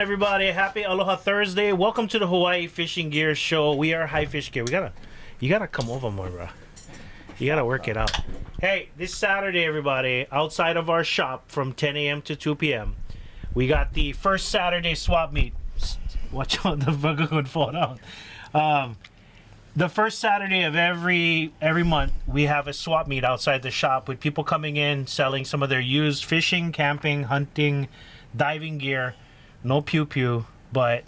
Everybody, happy Aloha Thursday. Welcome to the Hawaii Fishing Gear Show. We are High Fish Gear. You gotta come over more, bro. You gotta work it out. Hey, this Saturday, everybody, outside of our shop from 10 a.m. to 2 p.m., we got the first Saturday swap meet. Watch out, the bugger could fall down. The first Saturday of every month, we have a swap meet outside the shop with people coming in, selling some of their used fishing, camping, hunting, diving gear. No pew-pew, but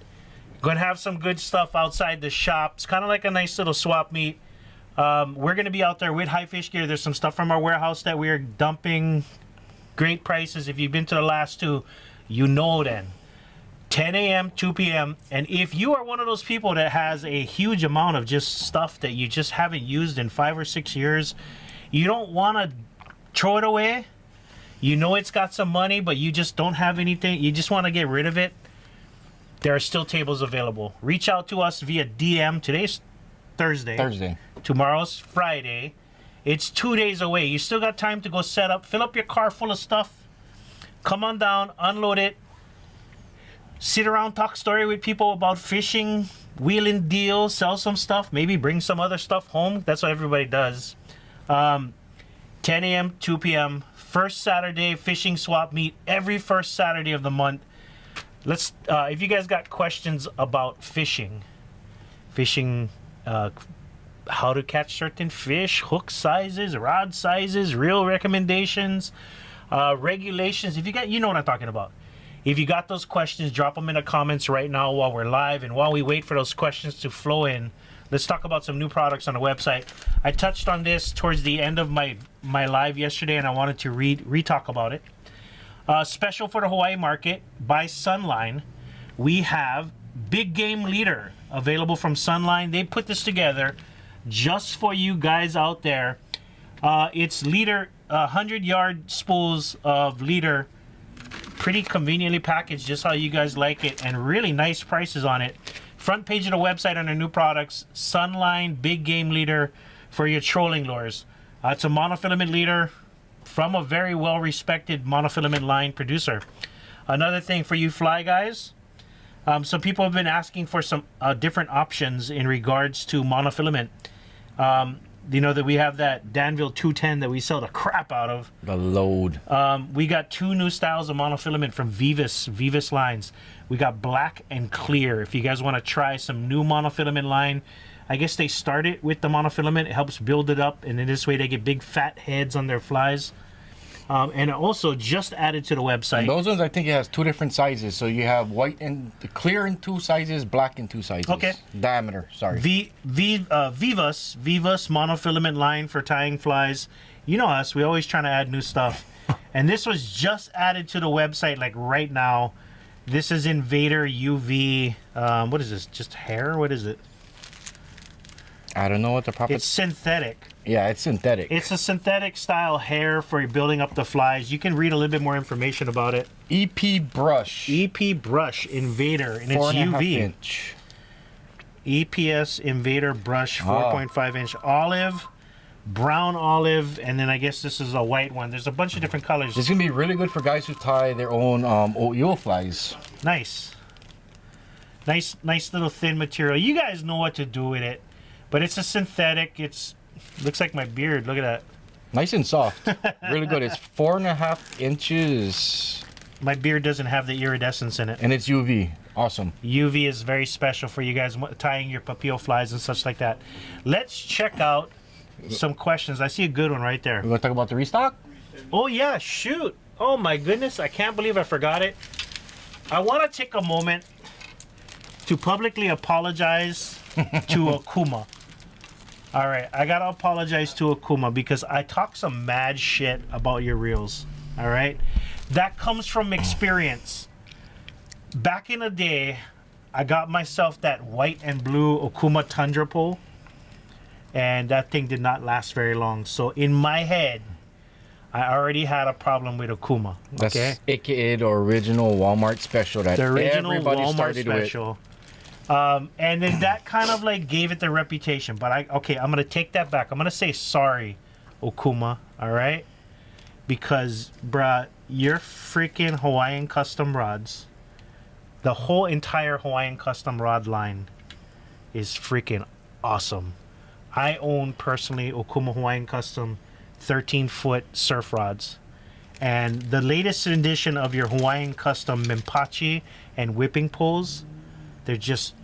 gonna have some good stuff outside the shop. It's kind of like a nice little swap meet. We're gonna be out there with High Fish Gear. There's some stuff from our warehouse that we're dumping. Great prices. If you've been to the last two, you know then. 10 a.m., 2 p.m. And if you are one of those people that has a huge amount of just stuff that you just haven't used in 5 or 6 years, you don't want to throw it away. You know it's got some money, but you just don't have anything. You just want to get rid of it. There are still tables available. Reach out to us via DM. Today's Thursday. Tomorrow's Friday. It's 2 days away. You still got time to go set up. Fill up your car full of stuff. Come on down. Unload it. Sit around, talk story with people about fishing. Wheeling deals. Sell some stuff. Maybe bring some other stuff home. That's what everybody does. 10 a.m., 2 p.m. First Saturday fishing swap meet every first Saturday of the month. Let's if you guys got questions about fishing, how to catch certain fish, hook sizes, rod sizes, reel recommendations, regulations. If you got, you know what I'm talking about. If you got those questions, drop them in the comments right now while we're live, and while we wait for those questions to flow in, let's talk about some new products on the website. I touched on this towards the end of my live yesterday, and I wanted to re-talk about it. Special for the Hawaii market by Sunline, we have Big Game Leader available from Sunline. They put this together just for you guys out there. It's leader, 100-yard spools of leader, pretty conveniently packaged, just how you guys like it, and really nice prices on it. Front page of the website under new products, Sunline Big Game Leader for your trolling lures. It's a monofilament leader from a very well-respected monofilament line producer. Another thing for you fly guys, some people have been asking for some different options in regards to monofilament. You know that we have that Danville 210 that we sell the crap out of. The load. We got two new styles of monofilament from Vivus lines. We got black and clear. If you guys want to try some new monofilament line, I guess they start it with the monofilament. It helps build it up, and in this way they get big fat heads on their flies. And also just added to the website. And those ones, I think it has two different sizes. So you have white and clear in two sizes, black in two sizes. Okay. Diameter, sorry. Vivus monofilament line for tying flies. You know us, we always trying to add new stuff. And this was just added to the website like right now. This is Invader UV. What is this? Just hair? What is it? I don't know what the proper... It's synthetic. Yeah, it's synthetic. It's a synthetic style hair for building up the flies. You can read a little bit more information about it. EP Brush. EP Brush Invader, and it's 4.5 UV. inch. EPS Invader Brush, 4.5 inch olive, brown olive, and then I guess this is a white one. There's a bunch of different colors. It's going to be really good for guys who tie their own OEO flies. Nice little thin material. You guys know what to do with it. But it's a synthetic. It's looks like my beard. Look at that. Nice and soft. Really good. It's 4.5 inches. My beard doesn't have the iridescence in it. And it's UV. Awesome. UV is very special for you guys tying your papio flies and such like that. Let's check out some questions. I see a good one right there. We want to talk about the restock? Oh yeah, shoot. Oh my goodness, I can't believe I forgot it. I want to take a moment to publicly apologize to Okuma. All right, I gotta apologize to Okuma because I talk some mad shit about your reels. All right, that comes from experience. Back in the day, I got myself that white and blue Okuma Tundra pole, and that thing did not last very long. So in my head, I already had a problem with Okuma. That's okay, AKA the original Walmart special that the original everybody Walmart started special. with. And then that kind of like gave it the reputation. But I'm gonna take that back. I'm gonna say sorry, Okuma. All right, because bruh, your freaking Hawaiian custom rods The whole entire Hawaiian Custom rod line is freaking awesome. I own personally Okuma Hawaiian Custom 13-foot surf rods. And the latest edition of your Hawaiian Custom Mimpachi and whipping poles, they're just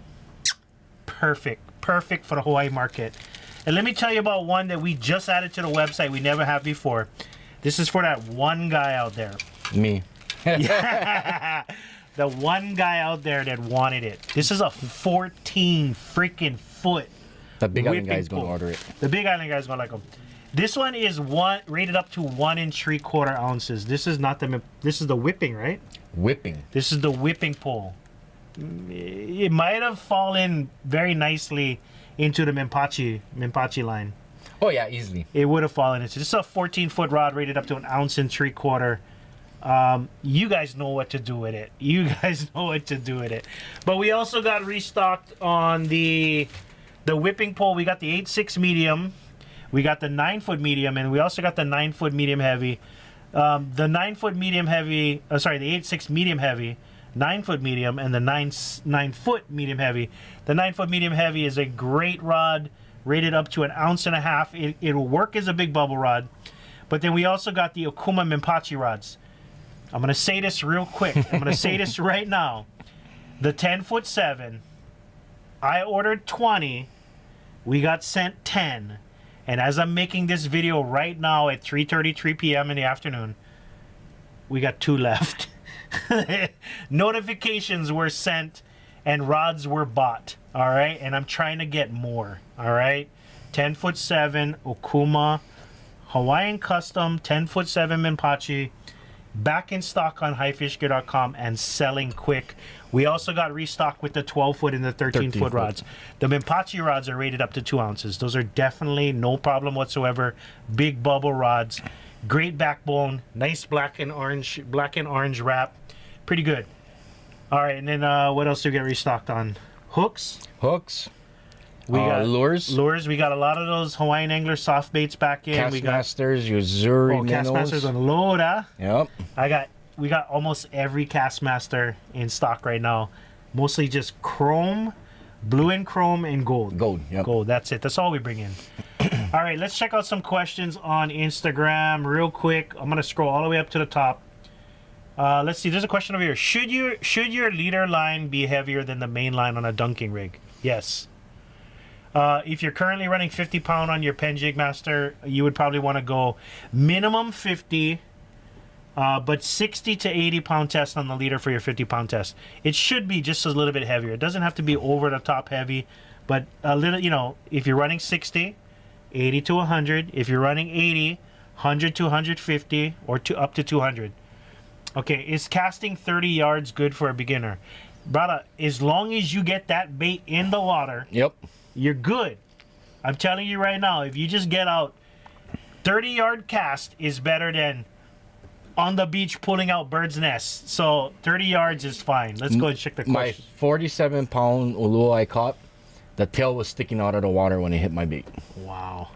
perfect for the Hawaii market. And let me tell you about one that we just added to the website we never have before. This is for that one guy out there. Me. Yeah. The one guy out there that wanted it. This is a 14 freaking foot. The Big Island whipping guy's gonna pole. order it. The Big Island guy's gonna like them. This one is rated up to 1 3/4 ounces. This is not the. This is the whipping, right? Whipping. This is the whipping pole. It might have fallen very nicely into the Mimpachi line. Oh yeah, easily. It would have fallen into. This is a 14-foot rod rated up to 1 3/4 ounces. You guys know what to do with it. You guys know what to do with it. But we also got restocked on the whipping pole. We got the 8/6 medium. We got the 9-foot medium, and we also got the 9-foot medium heavy. The 9-foot medium heavy, the 8/6 medium heavy, 9-foot medium, and the 9-foot medium heavy. The 9-foot medium heavy is a great rod, rated up to 1.5 ounces. It'll work as a big bubble rod. But then we also got the Okuma Mimpachi rods. I'm going to say this real quick. I'm going to say this right now. The 10'7", I ordered 20. We got sent 10. And as I'm making this video right now at 3:33 p.m. in the afternoon, we got 2 left. Notifications were sent and rods were bought. All right. And I'm trying to get more. All right. 10'7" Okuma Hawaiian Custom 10'7" Mimpachi. Back in stock on highfishgear.com and selling quick. We also got restocked with the 12-foot and the 13-foot rods. The Mimpachi rods are rated up to 2 ounces. Those are definitely no problem whatsoever. Big bubble rods. Great backbone. Nice black and orange wrap. Pretty good. All right, and then what else do we get restocked on? Hooks. We got lures. We got a lot of those Hawaiian angler soft baits back in. Castmasters, Yuzuri, Castmasters on load, huh? Yep. We got almost every Castmaster in stock right now. Mostly just chrome, blue and chrome, and gold. Yep. Gold, that's it. That's all we bring in. All right, let's check out some questions on Instagram real quick. I'm going to scroll all the way up to the top. Let's see, there's a question over here. Should your leader line be heavier than the main line on a dunking rig? Yes. If you're currently running 50-pound on your Pen Jig Master, you would probably want to go minimum 50, but 60 to 80-pound test on the leader for your 50-pound test. It should be just a little bit heavier. It doesn't have to be over the top heavy, but a little, if you're running 60, 80 to 100. If you're running 80, 100 to 150, or up to 200. Okay, is casting 30 yards good for a beginner? Brother, as long as you get that bait in the water, Yep. you're good. I'm telling you right now, if you just get out, 30-yard cast is better than on the beach pulling out birds' nests. So 30 yards is fine. Let's go and check the question. My 47-pound ulua I caught, the tail was sticking out of the water when it hit my bait. Wow.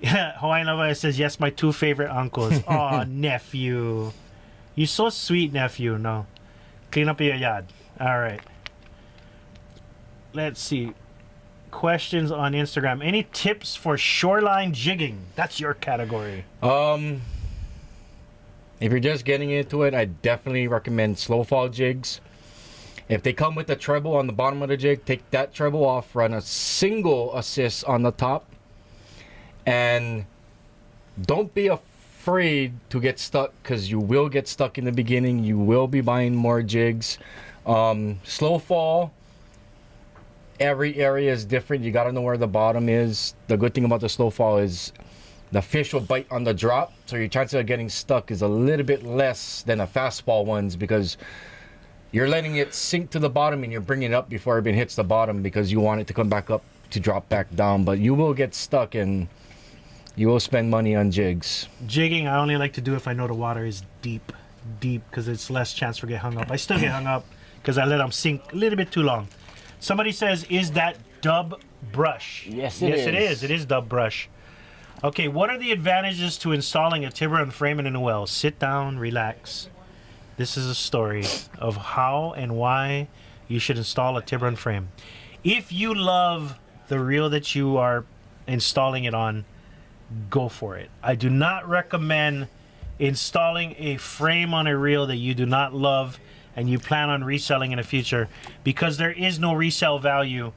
Yeah, Hawaiian Lover says, yes, my 2 favorite uncles. Oh, nephew. You're so sweet, nephew. No. Clean up your yard. All right. Let's see. Questions on Instagram. Any tips for shoreline jigging? That's your category. If you're just getting into it, I definitely recommend slow fall jigs. If they come with the treble on the bottom of the jig, take that treble off, run a single assist on the top, and don't be afraid to get stuck, because you will get stuck in the beginning. You will be buying more jigs. Slow fall, every area is different. You got to know where the bottom is. The good thing about the slow fall is the fish will bite on the drop, so your chances of getting stuck is a little bit less than a fastball ones, because you're letting it sink to the bottom and you're bringing it up before it even hits the bottom, because you want it to come back up to drop back down. But you will get stuck and you will spend money on jigs. Jigging, I only like to do if I know the water is deep, because it's less chance for get hung up. I still get hung up because I let them sink a little bit too long. Somebody says, is that dub brush? Yes, it is. It is. It is dub brush. Okay, what are the advantages to installing a Tiburon frame in a well? Sit down, relax. This is a story of how and why you should install a Tiburon frame. If you love the reel that you are installing it on, go for it. I do not recommend installing a frame on a reel that you do not love and you plan on reselling in the future, because there is no resale value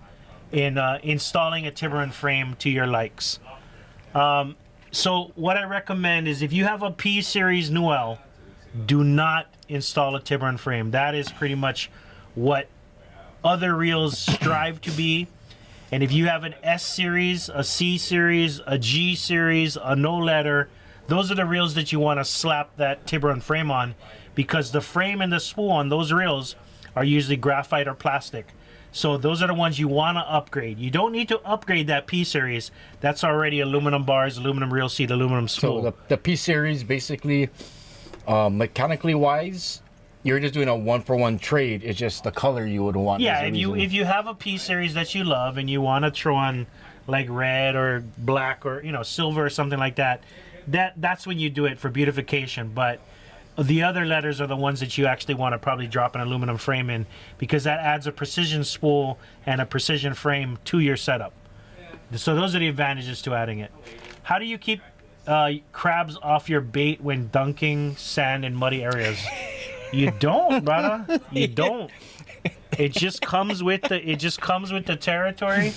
in installing a Tiburon frame to your likes. So what I recommend is, if you have a P series Newell, do not install a Tiburon frame. That is pretty much what other reels strive to be. And if you have an S series, a C series, a G series, a no letter, those are the reels that you want to slap that Tiburon frame on, because the frame and the spool on those reels are usually graphite or plastic. So those are the ones you want to upgrade. You don't need to upgrade that P series. That's already aluminum bars, aluminum reel seat, aluminum spool. So the P series, basically, mechanically wise, you're just doing a 1-for-1 trade. It's just the color you would want. Yeah, if you have a P series that you love and you want to throw on like red or black or silver or something like that, that's when you do it for beautification. But the other letters are the ones that you actually want to probably drop an aluminum frame in, because that adds a precision spool and a precision frame to your setup. So those are the advantages to adding it. How do you keep crabs off your bait when dunking sand in muddy areas? You don't, brother. You don't. It just comes with the territory.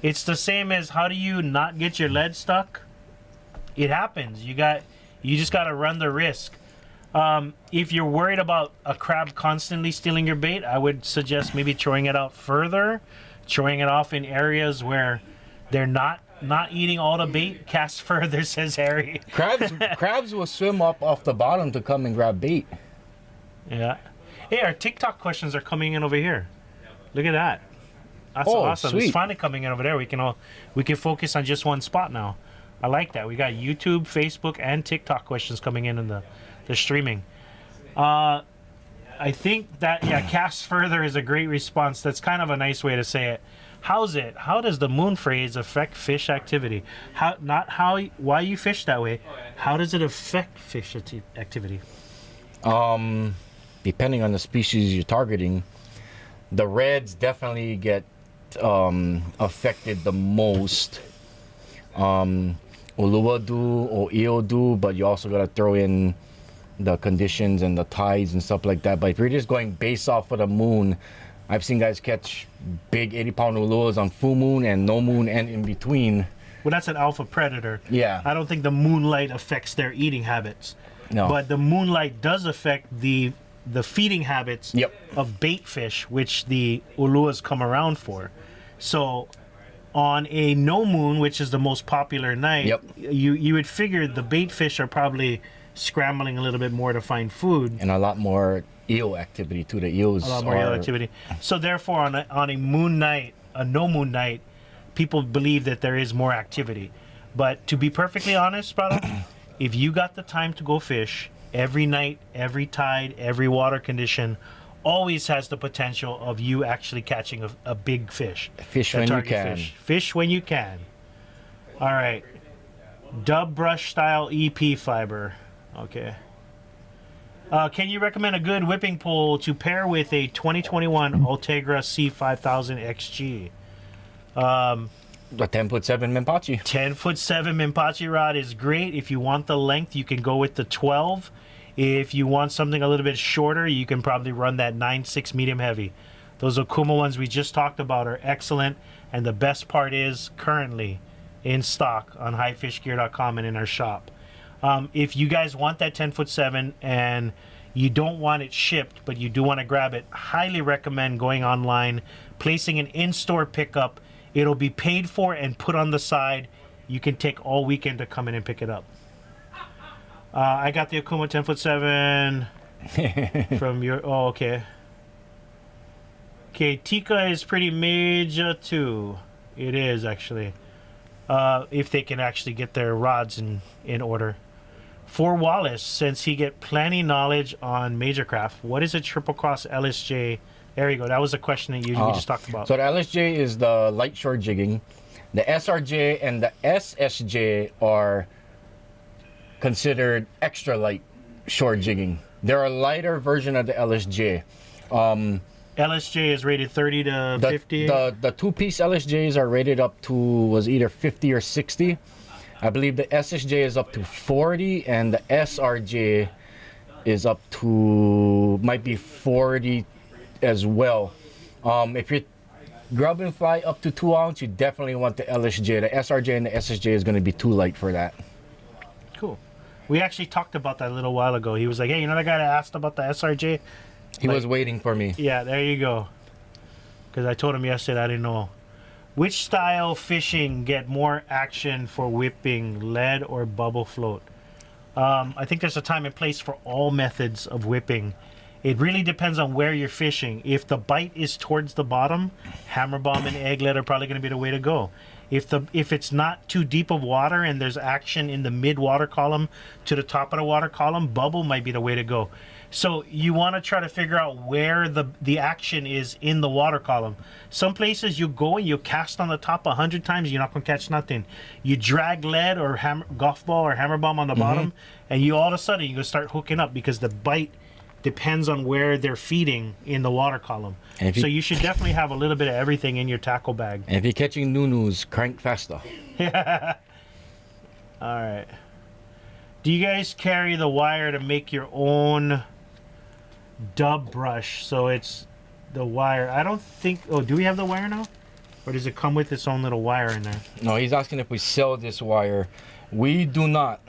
It's the same as, how do you not get your lead stuck? It happens. You just got to run the risk. If you're worried about a crab constantly stealing your bait, I would suggest maybe throwing it out further, throwing it off in areas where they're not eating all the bait. Cast further, says Harry. Crabs will swim up off the bottom to come and grab bait. Yeah. Hey, our TikTok questions are coming in over here. Look at that. That's awesome. Sweet. It's finally coming in over there. We can focus on just one spot now. I like that. We got YouTube, Facebook, and TikTok questions coming in the streaming. I think that, cast further is a great response. That's kind of a nice way to say it. How does the moon phase affect fish activity? Why you fish that way? How does it affect fish activity? Depending on the species you're targeting, the reds definitely get affected the most. Ulua do or eel do, but you also gotta throw in the conditions and the tides and stuff like that. But if you're just going based off of the moon, I've seen guys catch big 80-pound uluas on full moon and no moon and in between. Well, that's an alpha predator. Yeah. I don't think the moonlight affects their eating habits. No. But the moonlight does affect the feeding habits of bait fish, which the uluas come around for. So on a no moon, which is the most popular night, you would figure the bait fish are probably scrambling a little bit more to find food. And a lot more eel activity too. The eels. A lot more eel activity. So therefore, on a moon night, a no moon night, people believe that there is more activity. But to be perfectly honest, brother, if you got the time to go fish, every night, every tide, every water condition always has the potential of you actually catching a big fish. Fish when you can. Fish when you can. All right. Dub brush style EP fiber. Okay. Can you recommend a good whipping pole to pair with a 2021 Ultegra C5000 XG? The 10'7" Minpachi. 10'7" Minpachi rod is great. If you want the length, you can go with the 12. If you want something a little bit shorter, you can probably run that 9.6 medium heavy. Those Okuma ones we just talked about are excellent, and the best part is currently in stock on highfishgear.com and in our shop. If you guys want that 10'7" and you don't want it shipped, but you do want to grab it, highly recommend going online, placing an in-store pickup. It'll be paid for and put on the side. You can take all weekend to come in and pick it up. I got the Okuma 10'7" from your... Oh, okay. Okay, Tika is pretty major too. It is, actually. If they can actually get their rods in order. For Wallace, since he get plenty knowledge on major craft, what is a triple cross LSJ? There you go. That was a question that we just talked about. So the LSJ is the light shore jigging. The SRJ and the SSJ are considered extra light shore jigging. They're a lighter version of the LSJ. LSJ is rated 30 to 50. The two-piece LSJs are rated up to was either 50 or 60. I believe the SSJ is up to 40, and the SRJ is up to might be 40 as well. If you're grub and fly up to 2 ounce, you definitely want the LSJ. The SRJ and the SSJ is going to be too light for that. Cool. We actually talked about that a little while ago. He was like, hey, you know that guy that asked about the SRJ? He was waiting for me. Yeah, there you go. Because I told him yesterday I didn't know. Which style fishing get more action for whipping, lead or bubble float? I think there's a time and place for all methods of whipping. It really depends on where you're fishing. If the bite is towards the bottom, hammer bomb and egg lead are probably going to be the way to go. If it's not too deep of water and there's action in the mid water column to the top of the water column, bubble might be the way to go. So you want to try to figure out where the action is in the water column. Some places you go and you cast on the top 100 times, you're not going to catch nothing. You drag lead or golf ball or hammer bomb on the bottom, and you all of a sudden you go start hooking up because the bite depends on where they're feeding in the water column. So you should definitely have a little bit of everything in your tackle bag. And if you're catching nunus, crank faster. All right. Do you guys carry the wire to make your own dub brush? So it's the wire. I don't think... Oh, do we have the wire now? Or does it come with its own little wire in there? No, he's asking if we sell this wire. We do not.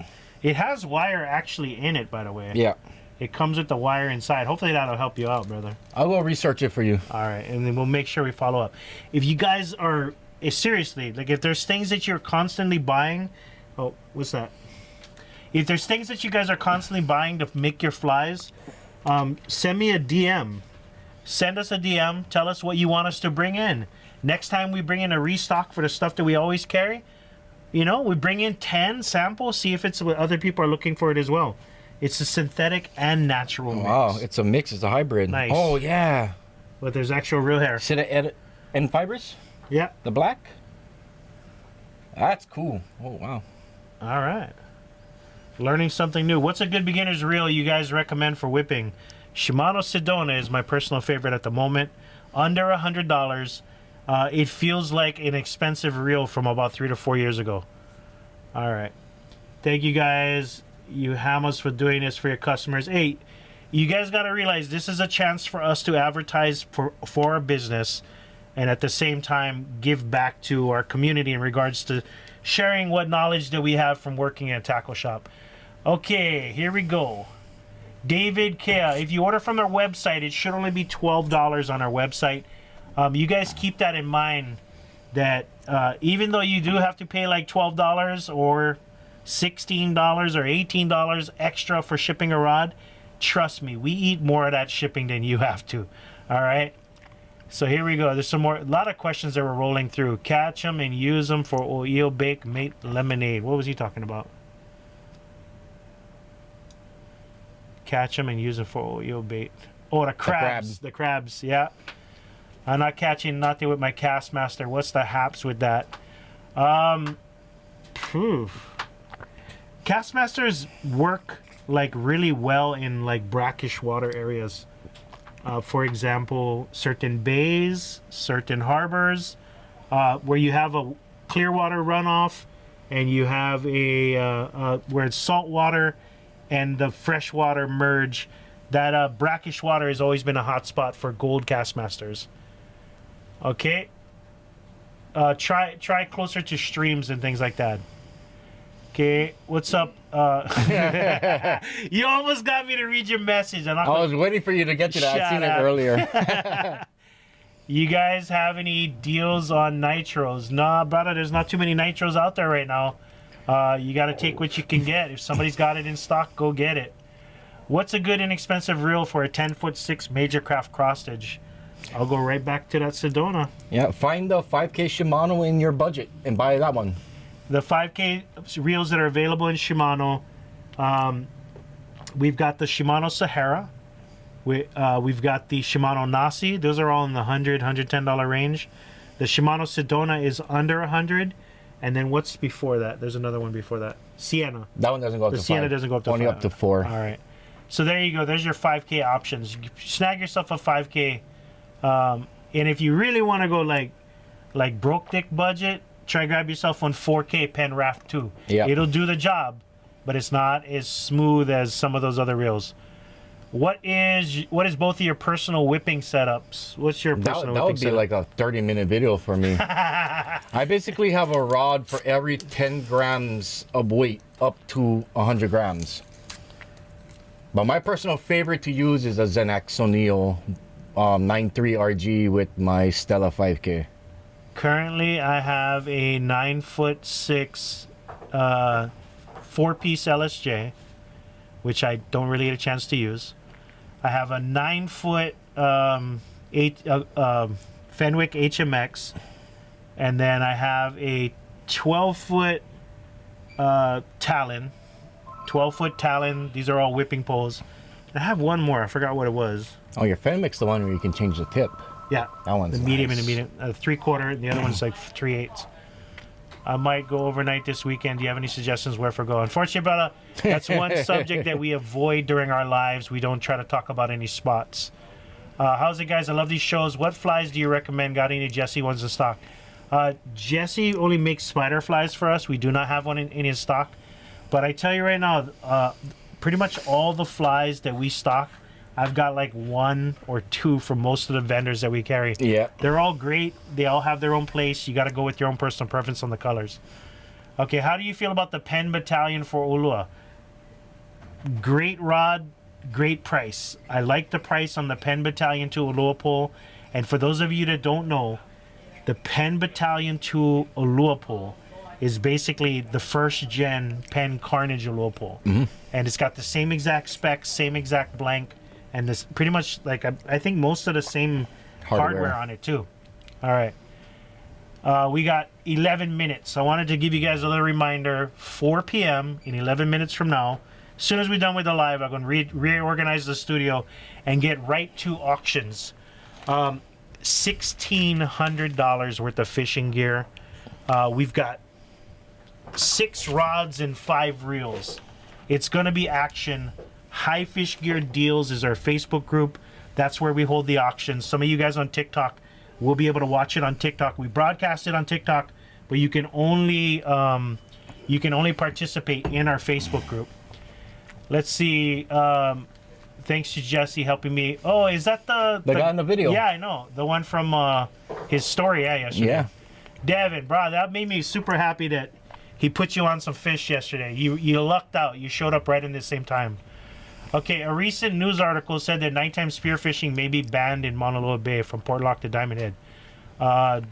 It has wire actually in it, by the way. Yeah. It comes with the wire inside. Hopefully that'll help you out, brother. I will research it for you. All right, and then we'll make sure we follow up. If you guys are... seriously, like if there's things that you're constantly buying... Oh, what's that? If there's things that you guys are constantly buying to make your flies, send me a DM. Send us a DM. Tell us what you want us to bring in. Next time we bring in a restock for the stuff that we always carry, you know, we bring in 10 samples, see if it's what other people are looking for it as well. It's a synthetic and natural mix. Wow, it's a mix. It's a hybrid. Nice. Oh, yeah. But there's actual real hair. See the end fibers? Yeah. The black? That's cool. Oh, wow. All right. Learning something new. What's a good beginner's reel you guys recommend for whipping? Shimano Sedona is my personal favorite at the moment. Under $100. It feels like an expensive reel from about 3 to 4 years ago. All right. Thank you guys, you hammers, for doing this for your customers. Hey, you guys got to realize this is a chance for us to advertise for our business and at the same time give back to our community in regards to sharing what knowledge that we have from working in a tackle shop. Okay, here we go. David Kea, if you order from their website, it should only be $12 on our website. You guys keep that in mind, that even though you do have to pay like $12 or $16 or $18 extra for shipping a rod, trust me, we eat more of that shipping than you have to. All right. So here we go. There's some more, a lot of questions that we're rolling through. Catch them and use them for oil bake, make lemonade. What was he talking about? Catch them and use them for oil bait. Oh, the crabs. The crabs, yeah. I'm not catching nothing with my Castmaster. What's the haps with that? Castmasters work like really well in like brackish water areas. For example, certain bays, certain harbors, where you have a clear water runoff and you have a where it's salt water and the fresh water merge. That brackish water has always been a hot spot for gold Castmasters. Okay. Try closer to streams and things like that. Okay, what's up? You almost got me to read your message. I was waiting for you to get to that. I've seen it earlier. You guys have any deals on nitros? Nah, brother, there's not too many nitros out there right now. You got to take what you can get. If somebody's got it in stock, go get it. What's a good inexpensive reel for a 10'6" major craft crossage? I'll go right back to that Sedona. Yeah, find the 5K Shimano in your budget and buy that one. The 5K reels that are available in Shimano, we've got the Shimano Sahara. We've got the Shimano Nasi. Those are all in the $100, $110 range. The Shimano Sedona is under $100. And then what's before that? There's another one before that. Sienna. That one doesn't go up to 5. The Sienna doesn't go up to 5. Only up to 4. All right. So there you go. There's your 5K options. You snag yourself a 5K. And if you really want to go like broke dick budget, try grab yourself one 4K Pen Raft 2. Yeah. It'll do the job, but it's not as smooth as some of those other reels. What is both of your personal whipping setups? What's your personal That whipping would be setup? like a 30-minute video for me. I basically have a rod for every 10 grams of weight up to 100 grams. But my personal favorite to use is a Zenex O'Neill 9.3 RG with my Stella 5K. Currently, I have a 9'6" 4-piece LSJ, which I don't really get a chance to use. I have a 9-foot Fenwick HMX, and then I have a 12-foot Talon. 12-foot Talon. These are all whipping poles. I have one more. I forgot what it was. Oh, your Fenwick's the one where you can change the tip. Yeah, That one's the medium nice. and the medium, 3/4, and the other one's like 3/8. I might go overnight this weekend. Do you have any suggestions where for go? Unfortunately, brother, that's one subject that we avoid during our lives. We don't try to talk about any spots. How's it, guys? I love these shows. What flies do you recommend? Got any Jesse ones in stock? Jesse only makes spider flies for us. We do not have one in his stock. But I tell you right now, pretty much all the flies that we stock, I've got like 1 or 2 from most of the vendors that we carry. Yeah. They're all great. They all have their own place. You got to go with your own personal preference on the colors. Okay, how do you feel about the Pen Battalion for Ulua? Great rod, great price. I like the price on the Pen Battalion 2 Ulua pole. And for those of you that don't know, the Pen Battalion 2 Ulua pole is basically the first gen Pen Carnage Ulua pole. Mm-hmm. And it's got the same exact specs, same exact blank, and this pretty much like I think most of the same hardware on it too. All right. We got 11 minutes. I wanted to give you guys a little reminder. 4 p.m. in 11 minutes from now. As soon as we're done with the live, I'm going to reorganize the studio and get right to auctions. $1,600 worth of fishing gear. We've got 6 rods and 5 reels. It's going to be action. High Fish Gear Deals is our Facebook group. That's where we hold the auctions. Some of you guys on TikTok will be able to watch it on TikTok. We broadcast it on TikTok, but you can only participate in our Facebook group. Let's see. Thanks to Jesse helping me. Oh, is that the guy in the video? Yeah, I know. The one from his story, yesterday. Yeah. Devin, bro, that made me super happy that he put you on some fish yesterday. You lucked out. You showed up right in the same time. Okay, a recent news article said that nighttime spearfishing may be banned in Mauna Loa Bay from Port Lock to Diamond Head. Do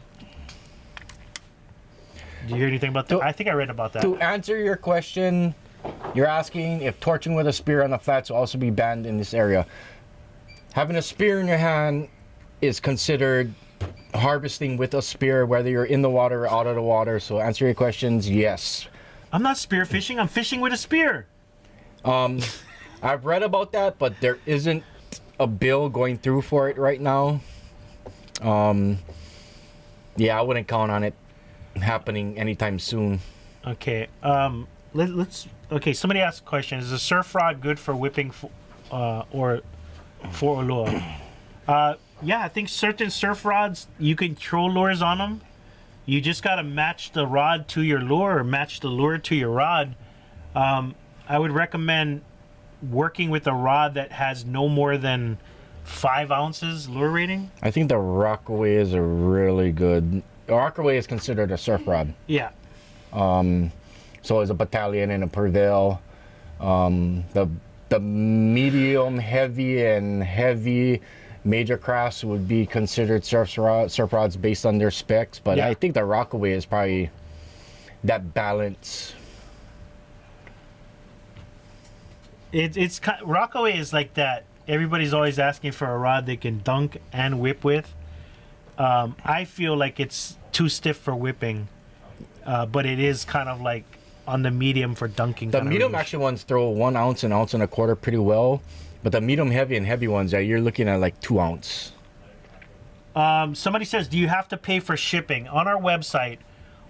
you hear anything about that? I think I read about that. To answer your question, you're asking if torching with a spear on the flats will also be banned in this area. Having a spear in your hand is considered harvesting with a spear, whether you're in the water or out of the water. So answer your questions, yes. I'm not spearfishing. I'm fishing with a spear. I've read about that, but there isn't a bill going through for it right now. Yeah, I wouldn't count on it happening anytime soon. Okay. Let's. Okay. Somebody asked a question: is a surf rod good for whipping, or for Ulua? Yeah, I think certain surf rods you can throw lures on them. You just gotta match the rod to your lure, or match the lure to your rod. I would recommend working with a rod that has no more than 5 ounces lure rating. I think the Rockaway is a really good. Rockaway is considered a surf rod. Yeah. So is a Battalion and a Prevail. The medium, heavy, and heavy major crafts would be considered surf rods based on their specs. But Yeah. I think the Rockaway is probably that balance. It's Rockaway is like that. Everybody's always asking for a rod they can dunk and whip with. I feel like it's too stiff for whipping, but it is kind of like on the medium for dunking. The medium actually ones throw 1 ounce, an ounce and a quarter pretty well, but the medium heavy and heavy ones, you're looking at like 2 ounce. Somebody says, do you have to pay for shipping? On our website,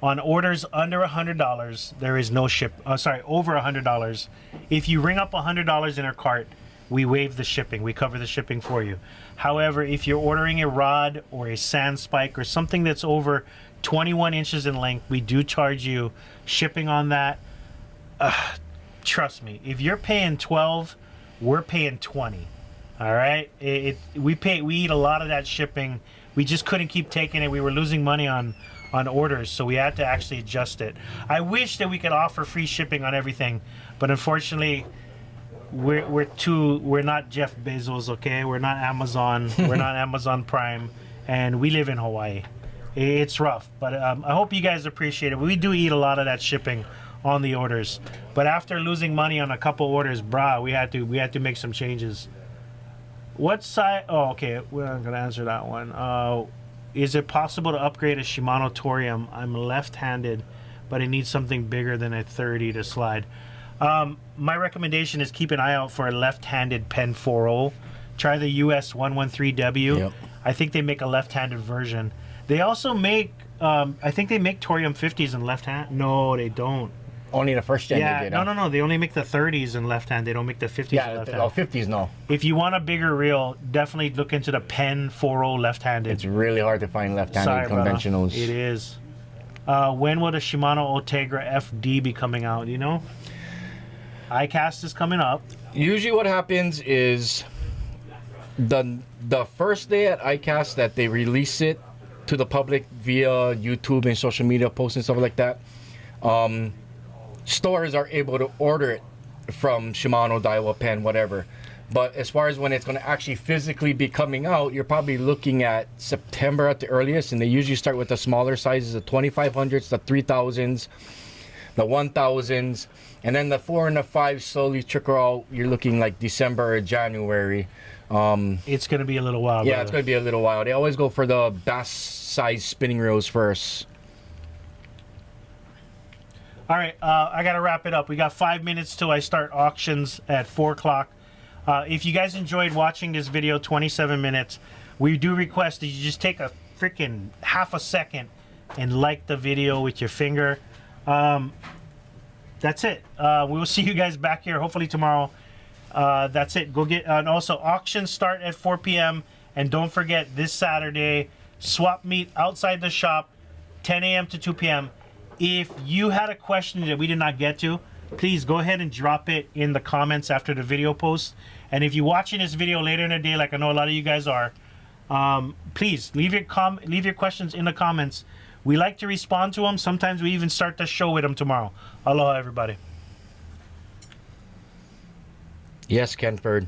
on orders under $100, there is no ship. Over $100. If you ring up $100 in our cart, we waive the shipping. We cover the shipping for you. However, if you're ordering a rod or a sand spike or something that's over 21 inches in length, we do charge you shipping on that. Trust me, if you're paying 12, we're paying 20. All right, we eat a lot of that shipping. We just couldn't keep taking it. We were losing money on orders, so we had to actually adjust it. I wish that we could offer free shipping on everything, but unfortunately, we're not Jeff Bezos, okay? We're not Amazon. We're not Amazon Prime, and we live in Hawaii. It's rough, but I hope you guys appreciate it. We do eat a lot of that shipping on the orders, but after losing money on a couple orders, we had to make some changes. What size? Oh, okay. We're not gonna answer that one. Is it possible to upgrade a Shimano Torium? I'm left-handed, but it needs something bigger than a 30 to slide. My recommendation is keep an eye out for a left-handed Pen 4.0. Try the US 113W. Yep. I think they make a left-handed version. They also make, I think they make Torium 50s in left-hand. No, they don't. Only the first gen they did. No. They only make the 30s in left-hand. They don't make the 50s in left-hand. 50s, no. If you want a bigger reel, definitely look into the Pen 4.0 left-handed. It's really hard to find left-handed conventionals. Brother. It is. When will the Shimano Ultegra FD be coming out? You know? iCast is coming up. Usually what happens is the first day at iCast that they release it to the public via YouTube and social media posts and stuff like that, stores are able to order it from Shimano, Daiwa, Pen, whatever. But as far as when it's going to actually physically be coming out, you're probably looking at September at the earliest, and they usually start with the smaller sizes, the 2500s, the 3000s, the 1000s, and then the 4 and the 5 slowly trickle out. You're looking like December or January. It's going to be a little while. Yeah, it's going to be a little while. They always go for the bass size spinning reels first. All right, I got to wrap it up. We got 5 minutes till I start auctions at 4 o'clock. If you guys enjoyed watching this video, 27 minutes, we do request that you just take a freaking half a second and like the video with your finger. That's it. We will see you guys back here hopefully tomorrow. That's it. Go get, and also auctions start at 4 p.m. And don't forget this Saturday, swap meet outside the shop, 10 a.m. to 2 p.m. If you had a question that we did not get to, please go ahead and drop it in the comments after the video post. And if you're watching this video later in the day, like I know a lot of you guys are, please leave your questions in the comments. We like to respond to them. Sometimes we even start the show with them tomorrow. Aloha, everybody. Yes, Kenford.